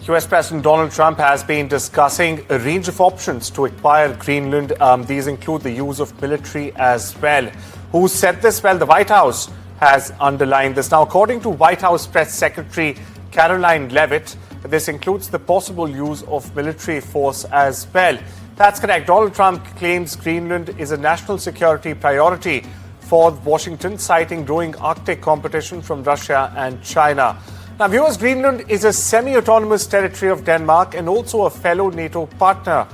US President Donald Trump has been discussing a range of options to acquire Greenland. These include the use of military as well. Who said this? Well, the White House has underlined this. Now, according to White House Press Secretary Karoline Leavitt, this includes the possible use of military force as well. That's correct. Donald Trump claims Greenland is a national security priority for Washington, citing growing Arctic competition from Russia and China. Now, viewers, Greenland is a semi-autonomous territory of Denmark and also a fellow NATO partner,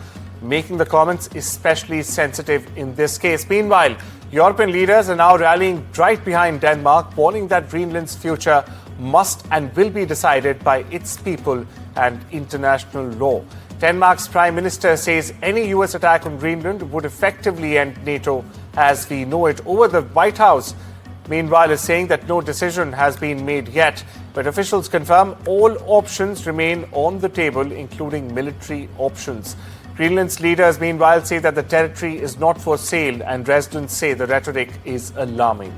making the comments especially sensitive in this case. Meanwhile, European leaders are now rallying right behind Denmark, warning that Greenland's future must and will be decided by its people and international law. Denmark's Prime Minister says any US attack on Greenland would effectively end NATO as we know it. Over the White House, meanwhile, is saying that no decision has been made yet, but officials confirm all options remain on the table, including military options. Greenland's leaders, meanwhile, say that the territory is not for sale, and residents say the rhetoric is alarming.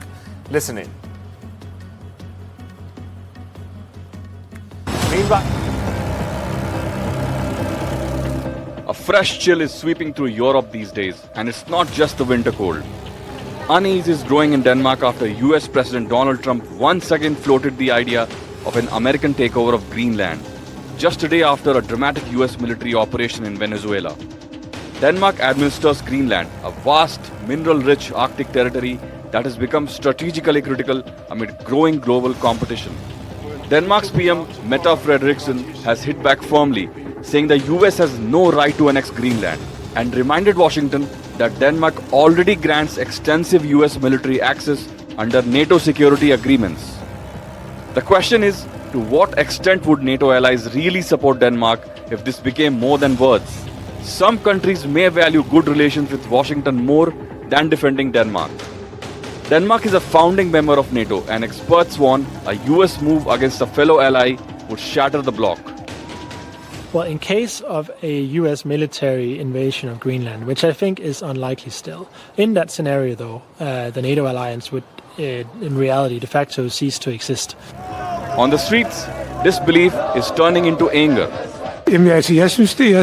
Listen in. Meanwhile, a fresh chill is sweeping through Europe these days, and it's not just the winter cold. Unease is growing in Denmark after US President Donald Trump once again floated the idea of an American takeover of Greenland, just a day after a dramatic US military operation in Venezuela. Denmark administers Greenland, a vast, mineral-rich Arctic territory that has become strategically critical amid growing global competition. Denmark's PM, Mette Frederiksen, has hit back firmly, saying the US has no right to annex Greenland, and reminded Washington that Denmark already grants extensive US military access under NATO security agreements. The question is, to what extent would NATO allies really support Denmark if this became more than words? Some countries may value good relations with Washington more than defending Denmark. Denmark is a founding member of NATO, and experts warn a US move against a fellow ally would shatter the bloc. Well, in case of a US military invasion of Greenland, which I think is unlikely still, in that scenario, though, the NATO alliance would, in reality, de facto cease to exist. On the streets, disbelief is turning into anger. Jamen altså, jeg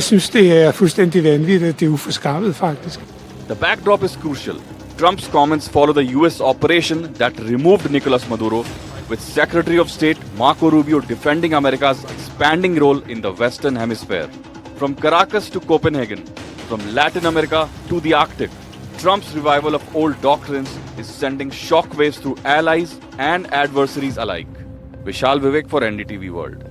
synes det fuldstændig vanvittigt, det uforskammet faktisk. The backdrop is crucial. Trump's comments follow the US operation that removed Nicolas Maduro, with Secretary of State Marco Rubio defending America's expanding role in the Western Hemisphere. From Caracas to Copenhagen, from Latin America to the Arctic, Trump's revival of old doctrines is sending shockwaves through allies and adversaries alike. Vishal Vivek for NDTV World.